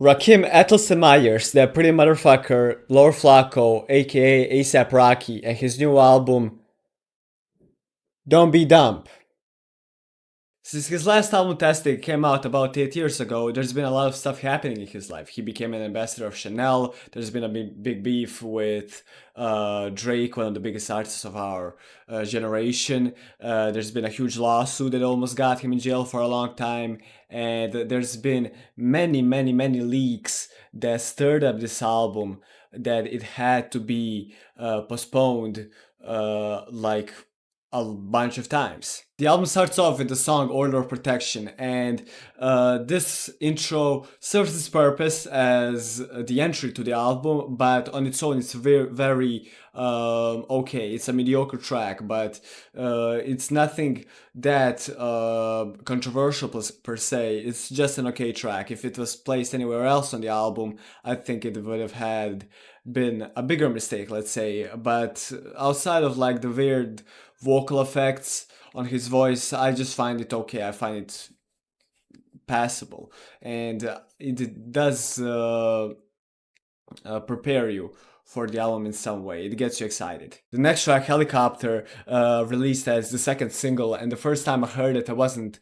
Rakim Etelson Myers, that pretty motherfucker, Lord Flacco, aka ASAP Rocky, and his new album, Don't Be Dumb. Since his last album Tastic came out about 8 years ago, there's been a lot of stuff happening in his life. He became an ambassador of Chanel, there's been a big beef with Drake, one of the biggest artists of our generation. There's been a huge lawsuit that almost got him in jail for a long time, and there's been many leaks that stirred up this album that it had to be postponed like a bunch of times. The album starts off with the song Order of Protection, and this intro serves its purpose as the entry to the album, but on its own it's very okay. It's a mediocre track, but it's nothing that controversial per se. It's just an okay track. If it was placed anywhere else on the album, I think it would have had been a bigger mistake, let's say. But outside of like the weird vocal effects on his voice, I just find it okay. I find it passable, and it does prepare you for the album in some way. It gets you excited. The next track, Helicopter, released as the second single, and the first time I heard it, I wasn't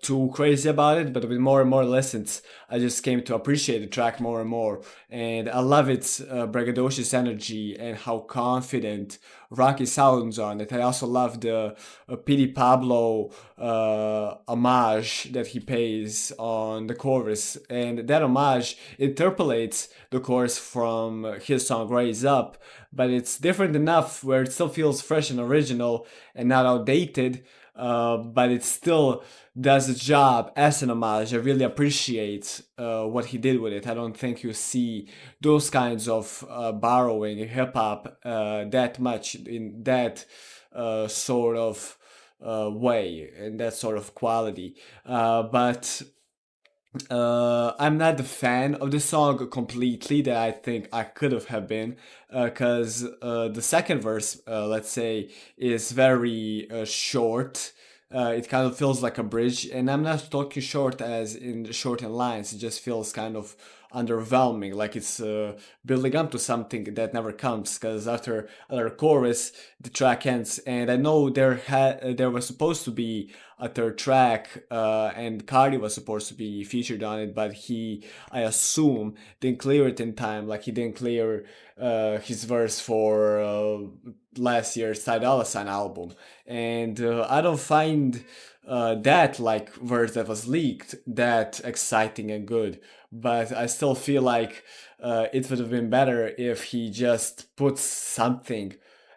too crazy about it, but with more and more listens, I just came to appreciate the track more and more. And I love its braggadocious energy and how confident Rocky sounds on it. I also love the P.D. Pablo homage that he pays on the chorus, and that homage interpolates the chorus from his song Raise Up, but it's different enough where it still feels fresh and original and not outdated, but it still does the job as an homage. I really appreciate what he did with it. I don't think you see those kinds of borrowing in hip hop that much in that sort of way and that sort of quality. But I'm not the fan of the song completely that I think I could have been, because the second verse, let's say, is very short. It kind of feels like a bridge, and I'm not talking short as in short in lines. It just feels kind of underwhelming, like it's building up to something that never comes. Because after another chorus, the track ends, and I know there was supposed to be a third track, and Cardi was supposed to be featured on it, but I assume, didn't clear it in time. Like he didn't clear his verse for last year's Ty Dolla $ign album, and I don't find that like verse that was leaked that exciting and good. But I still feel like it would have been better if he just put something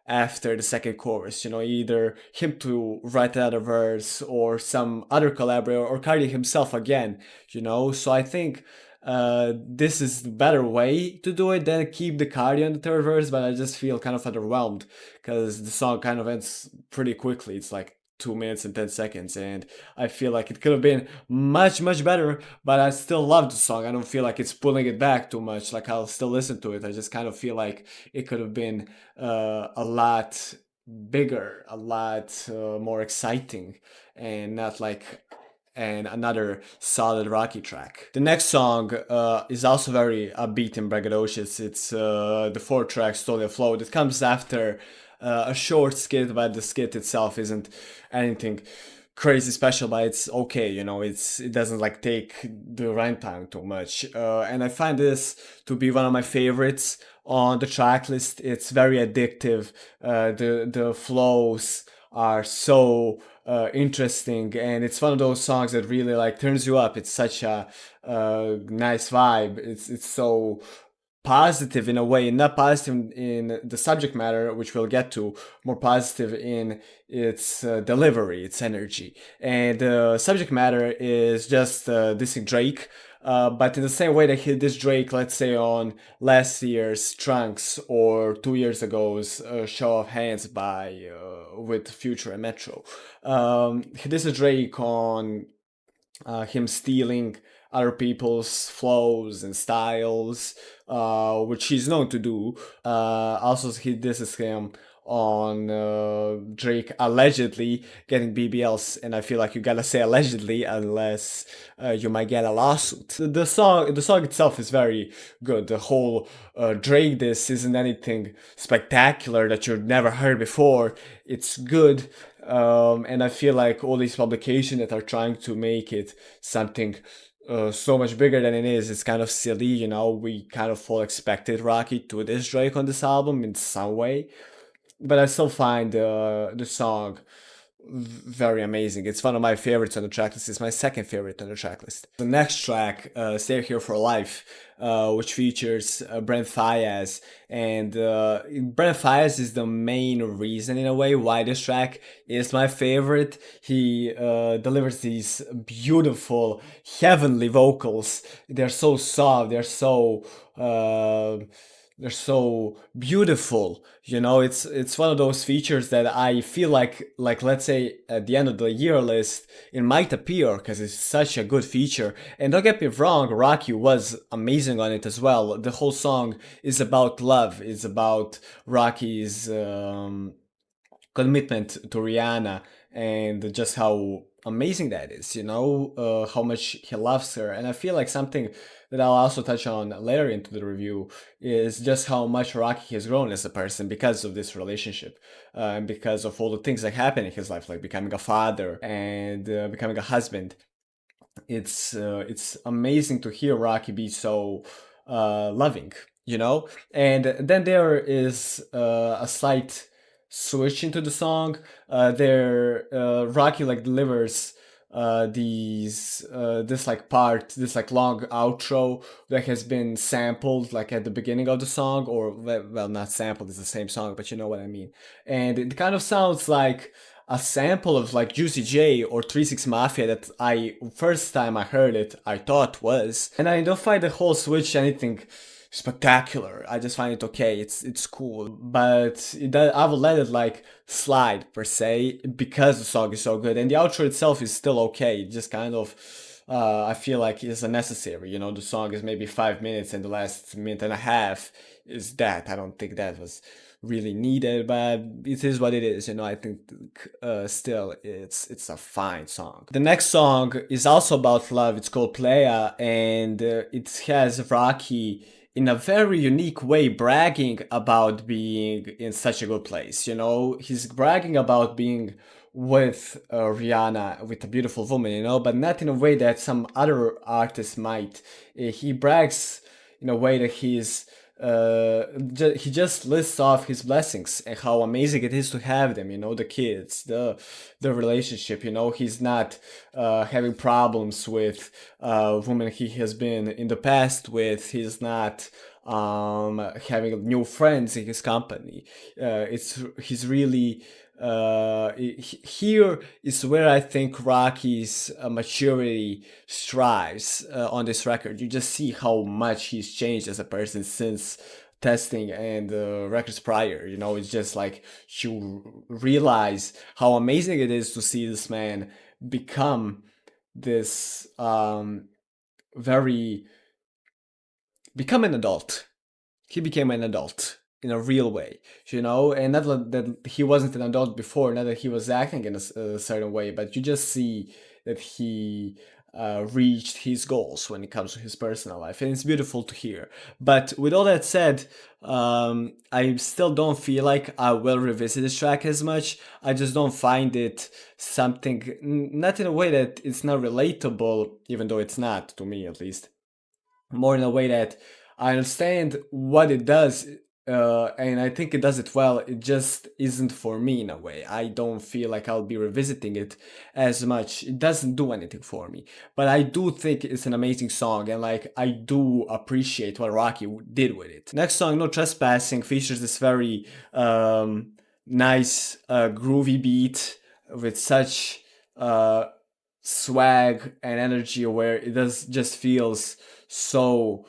after the second chorus, either him to write another verse or some other collaborator or Cardi himself again. So I think this is the better way to do it than keep the Cardi on the third verse, but I just feel kind of underwhelmed because the song kind of ends pretty quickly. It's like 2 minutes and 10 seconds, and I feel like it could have been much better, but I still love the song. I don't feel like it's pulling it back too much. Like, I'll still listen to it. I just kind of feel like it could have been a lot bigger, a lot more exciting, and not like and another solid Rocky track. The next song is also very upbeat and braggadocious. It's the fourth track, Stolen Afloat. It comes after a short skit, but the skit itself isn't anything crazy special, but it's okay, it doesn't like take the runtime too much, and I find this to be one of my favorites on the track list. It's very addictive. The flows are so interesting, and it's one of those songs that really like turns you up. It's such a nice vibe. It's so positive in a way, not positive in the subject matter, which we'll get to, more positive in its delivery, its energy. And the subject matter is just dissing Drake, but in the same way that he dissed Drake, let's say on last year's Trunks or 2 years ago's Show of Hands by with Future and Metro. He dissed Drake on him stealing other people's flows and styles, which he's known to do. Also, he disses him on Drake allegedly getting BBLs, and I feel like you gotta say allegedly unless you might get a lawsuit. The song itself is very good. The whole Drake this isn't anything spectacular that you've never heard before. It's good. And I feel like all these publications that are trying to make it something so much bigger than it is, it's kind of silly, you know. We kind of all expected Rocky to diss Drake on this album in some way, but I still find the song very amazing. It's one of my favorites on the tracklist. It's my second favorite on the tracklist. The next track, Stay Here for Life, which features Brent Faiyaz. And Brent Faiyaz is the main reason, in a way, why this track is my favorite. He delivers these beautiful, heavenly vocals. They're so soft, they're so beautiful, you know. It's one of those features that I feel like let's say at the end of the year list it might appear because it's such a good feature. And don't get me wrong, Rocky was amazing on it as well. The whole song is about love, it's about Rocky's commitment to Rihanna and just how amazing that is, you know, how much he loves her. And I feel like something that I'll also touch on later into the review is just how much Rocky has grown as a person because of this relationship, and because of all the things that happen in his life, like becoming a father and becoming a husband. It's amazing to hear Rocky be so loving, you know. And then there is a slight switch into the song. There, Rocky like delivers this like part, this like long outro that has been sampled like at the beginning of the song, or well, not sampled, it's the same song, but you know what I mean. And it kind of sounds like a sample of like Juicy J or 3 6 Mafia that I first time I heard it I thought was, and I don't find the whole switch anything spectacular. I just find it okay. It's cool, but I will let it like slide per se because the song is so good, and the outro itself is still okay. It just kind of I feel like it's unnecessary. You know, the song is maybe 5 minutes, and the last minute and a half is that. I don't think that was really needed, but it is what it is. You know, I think still it's a fine song. The next song is also about love. It's called Playa, and it has Rocky in a very unique way bragging about being in such a good place. You know, he's bragging about being with Rihanna, with a beautiful woman, you know, but not in a way that some other artists might. He brags in a way that he just lists off his blessings and how amazing it is to have them, you know, the kids, the relationship, you know. He's not having problems with women he has been in the past with. He's not having new friends in his company. He's really here is where I think Rocky's maturity strives on this record. You just see how much he's changed as a person since testing and records prior. You know, it's just like you realize how amazing it is to see this man become this very become an adult. He became an adult in a real way, you know, and not that he wasn't an adult before, not that he was acting in a certain way, but you just see that he reached his goals when it comes to his personal life, and it's beautiful to hear. But with all that said, I still don't feel like I will revisit this track as much. I just don't find it something, not in a way that it's not relatable, even though it's not, to me at least, more in a way that I understand what it does, and I think it does it well. It just isn't for me in a way. I don't feel like I'll be revisiting it as much. It doesn't do anything for me. But I do think it's an amazing song, and like I do appreciate what Rocky did with it. Next song, No Trespassing, features this very nice, groovy beat with such swag and energy, where it does just feels so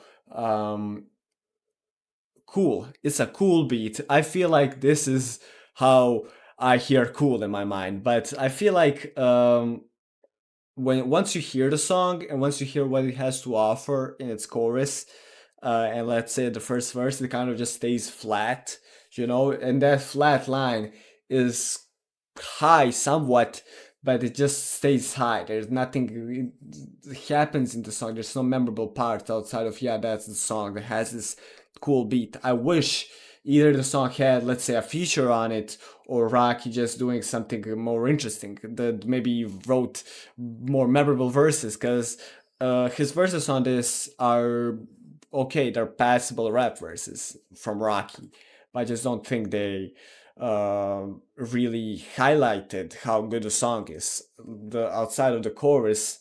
cool. It's a cool beat. I feel like this is how I hear cool in my mind, but I feel like when once you hear the song and once you hear what it has to offer in its chorus, and let's say the first verse, it kind of just stays flat, and that flat line is high somewhat, but it just stays high. There's nothing it happens in the song. There's no memorable part outside of, yeah, that's the song that has this cool beat. I wish either the song had, let's say, a feature on it, or Rocky just doing something more interesting, that maybe wrote more memorable verses, because his verses on this are okay, they're passable rap verses from Rocky. I just don't think they really highlighted how good the song is. The outside of the chorus,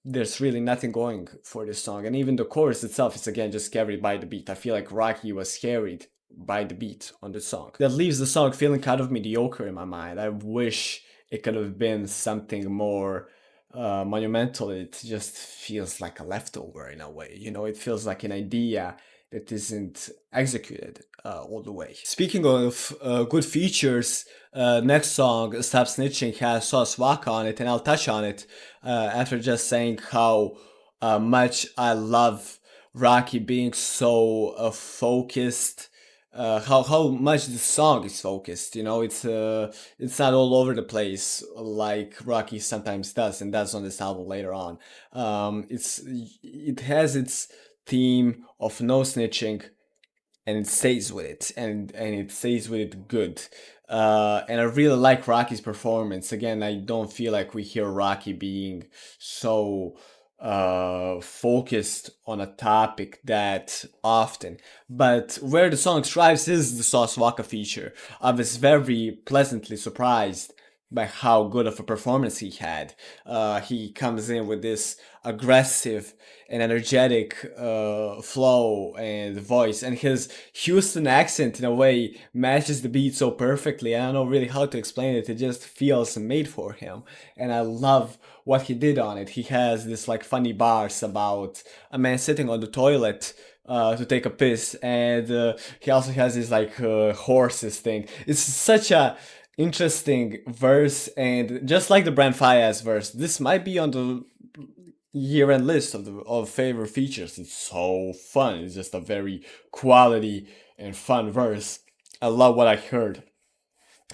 there's really nothing going for this song, and even the chorus itself is again just carried by the beat. I feel like Rocky was carried by the beat on the song. That leaves the song feeling kind of mediocre in my mind. I wish it could have been something more monumental. It just feels like a leftover in a way. It feels like an idea that isn't executed all the way. Speaking of good features, next song, Stop Snitching, has Sauce Waka on it, and I'll touch on it after just saying how much I love Rocky being so focused. How much the song is focused, it's not all over the place like Rocky sometimes does, and that's on this album later on. It has its theme of no snitching, and it stays with it, and it stays with it good. And I really like Rocky's performance. Again, I don't feel like we hear Rocky being so focused on a topic that often. But where the song thrives is the Sauce Waka feature. I was very pleasantly surprised by how good of a performance he had. He comes in with this aggressive and energetic flow and voice, and his Houston accent in a way matches the beat so perfectly. I don't know really how to explain it. It just feels made for him, and I love what he did on it. He has this like funny bars about a man sitting on the toilet to take a piss, and he also has this like horses thing. It's such a interesting verse, and just like the Brand Fayez verse, this might be on the year-end list of favorite features. It's so fun. It's just a very quality and fun verse. I love what I heard.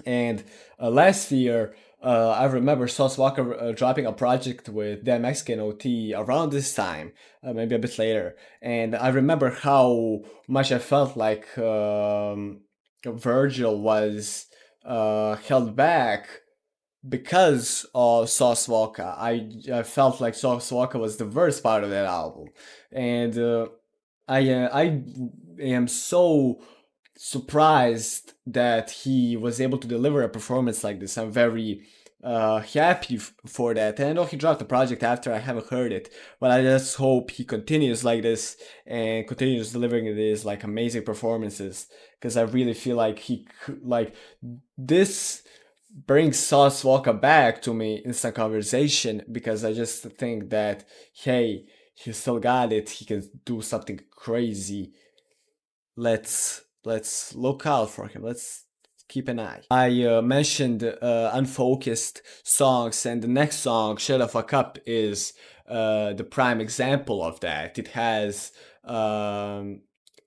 And last year, I remember Sauce Walker dropping a project with Dan Mexican OT around this time, maybe a bit later. And I remember how much I felt like Virgil was held back because of Sauce Walka. I felt like Sauce Walka was the worst part of that album, and I am so surprised that he was able to deliver a performance like this. I'm very happy for that. And I know he dropped the project after. I haven't heard it, but I just hope he continues like this and continues delivering these like amazing performances, because I really feel like this brings Sauce Walker back to me in some conversation, because I just think that, hey, he still got it. He can do something crazy. Let's look out for him. Let's keep an eye. I mentioned unfocused songs, and the next song, Shut the Fuck Up, is the prime example of that. It has a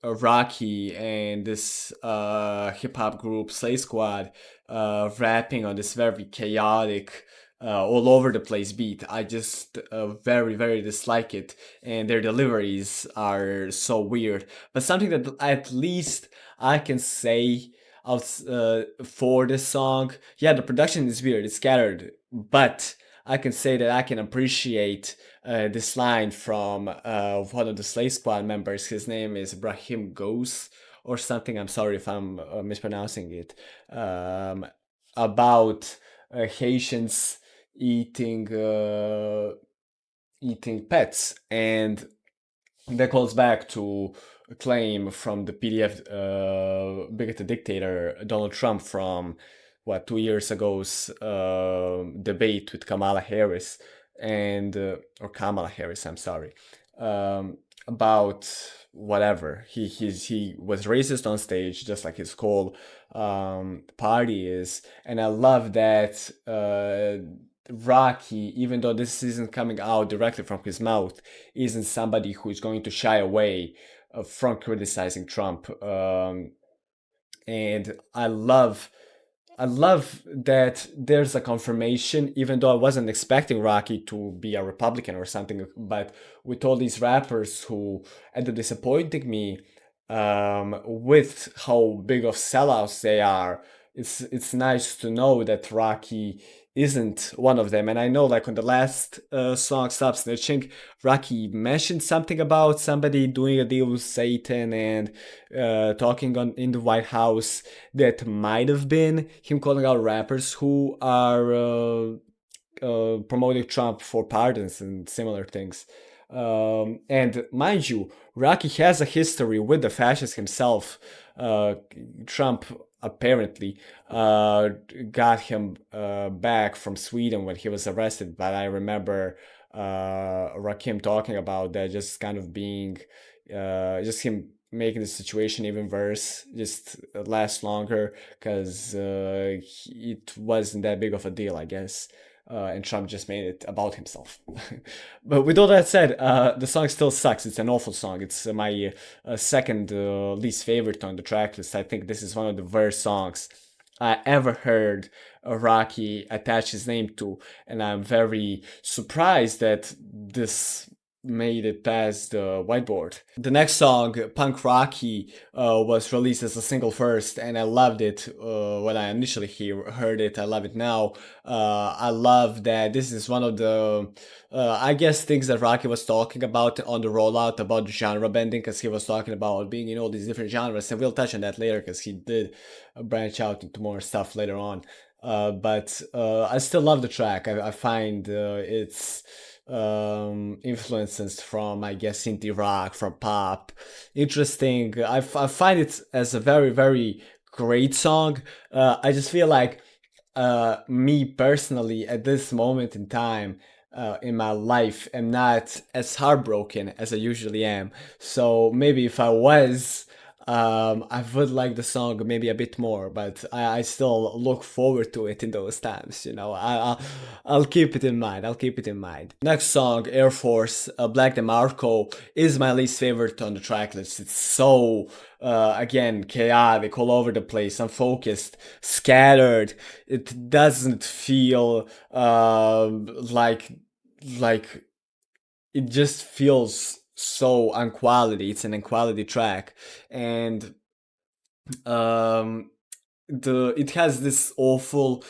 Rocky and this hip hop group Slay Squad rapping on this very chaotic, all over the place beat. I just very, very dislike it, and their deliveries are so weird. But something that at least I can say for this song, yeah, the production is weird, it's scattered, but I can say that I can appreciate this line from one of the Slay Squad members. His name is Brahim Ghost or something. I'm sorry if I'm mispronouncing it. About Haitians eating pets, and that calls back to a claim from the PDF bigoted dictator Donald Trump from 2 years ago's debate with Kamala Harris, and or Kamala Harris, I'm sorry, about whatever he was racist on stage, just like his whole party is. And I love that Rocky, even though this isn't coming out directly from his mouth, isn't somebody who is going to shy away from criticizing Trump. and I love that there's a confirmation, even though I wasn't expecting Rocky to be a Republican or something. But with all these rappers who end up disappointing me, with how big of sellouts they are, it's nice to know that Rocky isn't one of them. And I know, like on the last song, Stop Snitching, Rocky mentioned something about somebody doing a deal with Satan and talking on in the White House. That might have been him calling out rappers who are promoting Trump for pardons and similar things. And mind you, Rocky has a history with the fascist himself. Trump apparently got him back from Sweden when he was arrested, but I remember Rakim talking about that, just kind of being just him making the situation even worse, just last longer, because it wasn't that big of a deal, I guess. And Trump just made it about himself. But with all that said, the song still sucks. It's an awful song. It's my second least favorite on the track list. I think this is one of the worst songs I ever heard Rocky attach his name to, and I'm very surprised that this made it past the whiteboard. The next song, Punk Rocky, was released as a single first, and I loved it when I initially heard it. I love it now. I love that this is one of the, I guess, things that Rocky was talking about on the rollout about genre bending, because he was talking about being in all these different genres, and we'll touch on that later because he did branch out into more stuff later on. But I still love the track. I find it's influences from, I guess, indie rock, from pop. Interesting. I find it as a very, very great song. I just feel like me personally at this moment in time in my life am not as heartbroken as I usually am. So maybe if I was, I would like the song maybe a bit more, but I still look forward to it in those times. I'll keep it in mind. I'll keep it in mind. Next song, Air Force, Black DeMarco, is my least favorite on the track list. It's so again, chaotic, all over the place, unfocused, scattered. It doesn't feel like it just feels so unquality. It's an unquality track, and it has this awful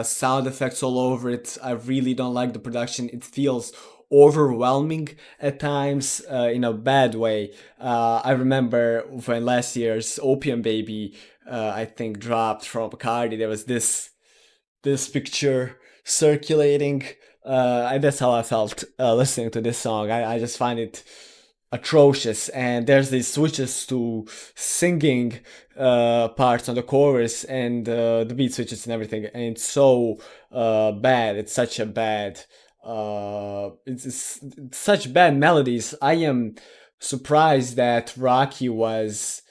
sound effects all over it. I really don't like the production. It feels overwhelming at times in a bad way. I remember when last year's Opium Baby, I think, dropped from Bacardi. There was this picture circulating. And that's how I felt listening to this song. I just find it atrocious, and there's these switches to singing parts on the chorus, and the beat switches and everything, and it's so bad. It's such a bad it's such bad melodies. I am surprised that Rocky was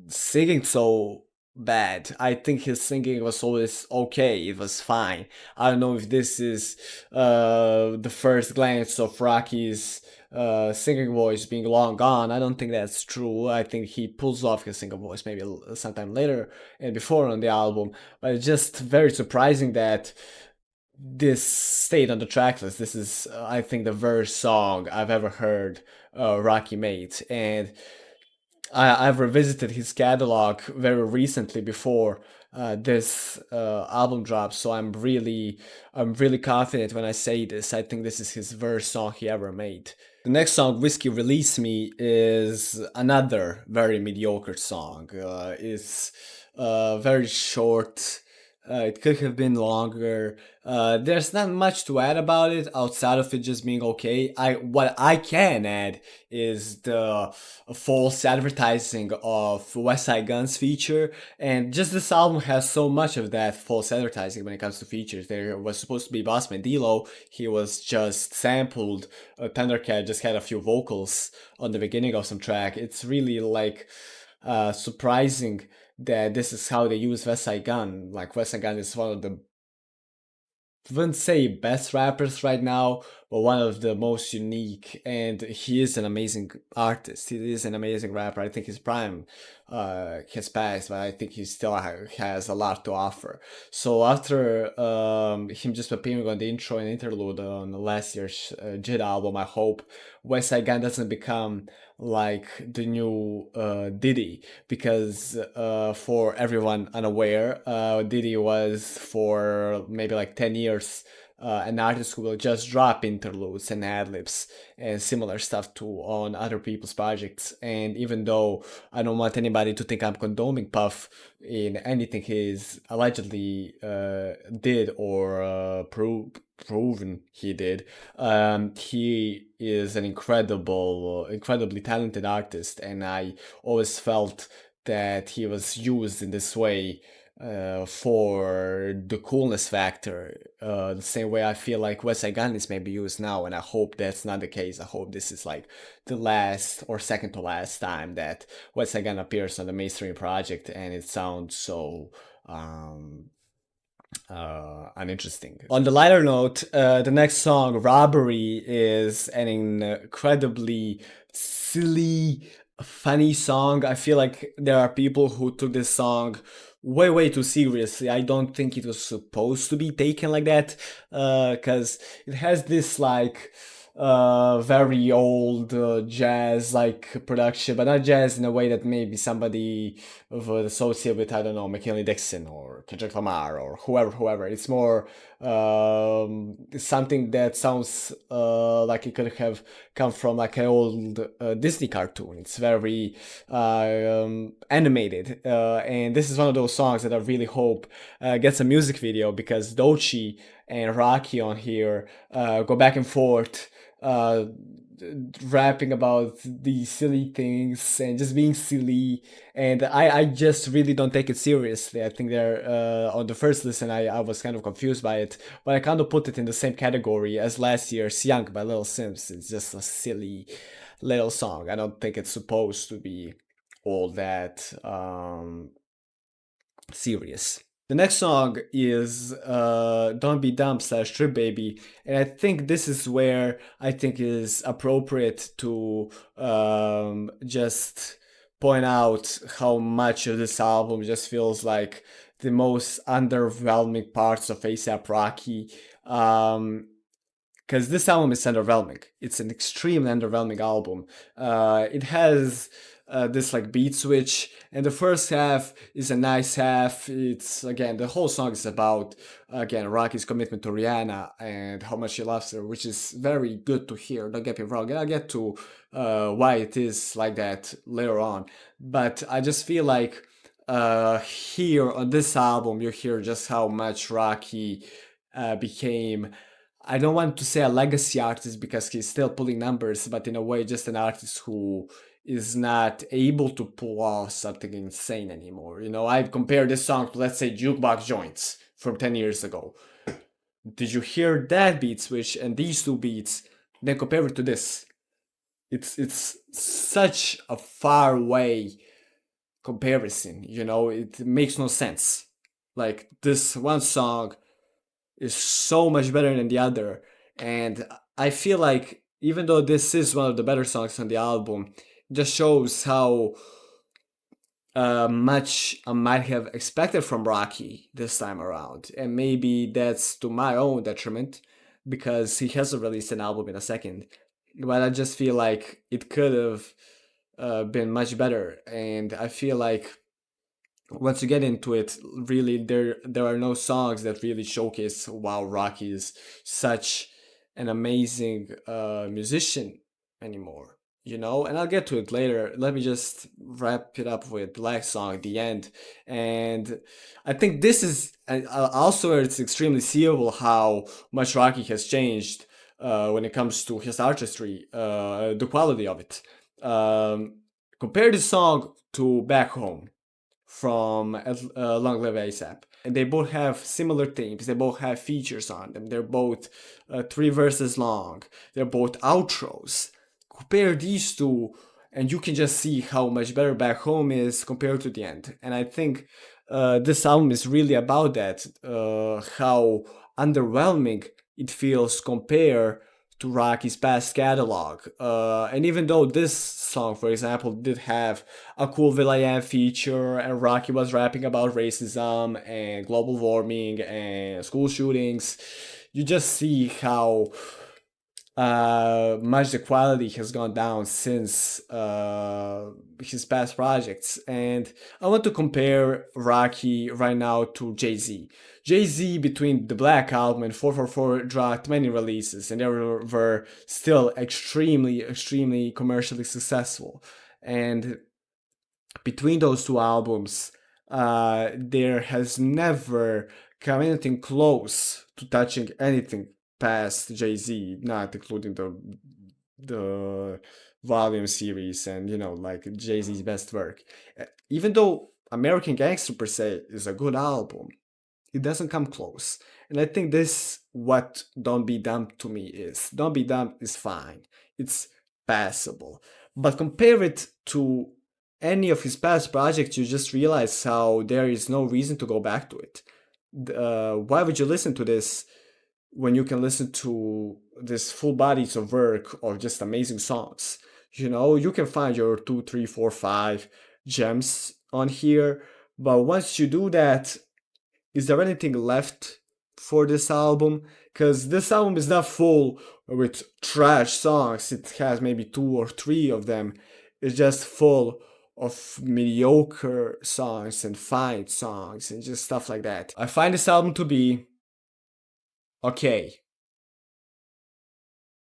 singing so bad. I think his singing was always okay. It was fine. I don't know if this is the first glance of Rocky's singing voice being long gone. I don't think that's true. I think he pulls off his singing voice maybe sometime later and before on the album. But it's just very surprising that this stayed on the track list. This is, I think, the worst song I've ever heard Rocky made. And I've revisited his catalog very recently before this album drops, so I'm really confident when I say this. I think this is his worst song he ever made. The next song, Whiskey Release Me, is another very mediocre song. It's very short. It could have been longer. There's not much to add about it outside of it just being okay. What I can add is the false advertising of West Side Gun's feature, and just this album has so much of that false advertising when it comes to features. There was supposed to be Bossman D-Lo. He was just sampled. Thundercat just had a few vocals on the beginning of some track. It's really like surprising that this is how they use West Side Gun. Like, West Side Gun is one of the, I wouldn't say best rappers right now, but one of the most unique, and he is an amazing artist. He is an amazing rapper. I think his prime has passed, but I think he still has a lot to offer. So after him just appearing on the intro and interlude on last year's JIT album, I hope West Side Gun doesn't become like the new Diddy, because for everyone unaware, Diddy was for maybe like 10 years an artist who will just drop interludes and ad-libs and similar stuff to on other people's projects. And even though I don't want anybody to think I'm condoning Puff in anything he's allegedly did or proven he did, he is an incredibly talented artist, and I always felt that he was used in this way for the coolness factor, the same way I feel like West Side Gun is maybe used now, and I hope that's not the case. I hope this is like the last or second to last time that West Side Gun appears on the mainstream project, and it sounds so uninteresting. On the lighter note, the next song, Robbery, is an incredibly silly, funny song. I feel like there are people who took this song way too seriously. I don't think it was supposed to be taken like that, because it has this like very old jazz like production, but not jazz in a way that maybe somebody would associate with, I don't know, McKinley Dixon or Kendrick Lamar or whoever. It's more something that sounds like it could have come from like an old Disney cartoon. It's very animated, and this is one of those songs that I really hope gets a music video, because Doechii and Rocky on here go back and forth rapping about these silly things and just being silly, and I just really don't take it seriously. I think they're on the first listen I was kind of confused by it, but I kind of put it in the same category as last year's Young by Lil Sims. It's just a silly little song. I don't think it's supposed to be all that serious. The next song is Don't Be Dumb / Trip Baby, and I think this is where I think is appropriate to just point out how much of this album just feels like the most underwhelming parts of A$AP Rocky. Because this album is underwhelming. It's an extremely underwhelming album. It has this like beat switch, and the first half is a nice half. It's, again, the whole song is about, again, Rocky's commitment to Rihanna and how much he loves her, which is very good to hear, don't get me wrong, and I'll get to why it is like that later on. But I just feel like here on this album you hear just how much Rocky became, I don't want to say a legacy artist because he's still pulling numbers, but in a way just an artist who is not able to pull off something insane anymore. You know, I've compared this song to, let's say, Jukebox Joints from 10 years ago. Did you hear that beat switch and these two beats, then compare it to this? It's such a far away comparison, you know, it makes no sense. Like, this one song is so much better than the other, and I feel like even though this is one of the better songs on the album, just shows how much I might have expected from Rocky this time around. And maybe that's to my own detriment, because he hasn't released an album in a second. But I just feel like it could have been much better. And I feel like once you get into it, really there are no songs that really showcase, wow, Rocky is such an amazing musician anymore. You know, and I'll get to it later. Let me just wrap it up with Black Song, The End. And I think this is also, it's extremely seeable how much Rocky has changed when it comes to his artistry, the quality of it. Compare this song to Back Home from Long Live A$AP. And they both have similar themes. They both have features on them. They're both 3 verses long. They're both outros. Compare these two, and you can just see how much better Back Home is compared to The End. And I think this album is really about that, how underwhelming it feels compared to Rocky's past catalog. And even though this song, for example, did have a cool will.i.am feature, and Rocky was rapping about racism and global warming and school shootings, you just see how much the quality has gone down since his past projects. And I want to compare Rocky right now to Jay-Z. Jay-Z, between the Black Album and 444, dropped many releases, and they were still extremely commercially successful. And between those two albums, there has never come anything close to touching anything past Jay-Z, not including the Volume series and, you know, like Jay-Z's best work. Even though American Gangster per se is a good album, it doesn't come close. And I think this what Don't Be Dumb to me is. Don't Be Dumb is fine. It's passable. But compare it to any of his past projects, you just realize how there is no reason to go back to it. Why would you listen to this when you can listen to this full bodies of work of just amazing songs? You know, you can find your 2, 3, 4, 5 gems on here, but once you do that, is there anything left for this album? Because this album is not full with trash songs. It has maybe 2 or 3 of them. It's just full of mediocre songs and fine songs and just stuff like that. I find this album to be okay.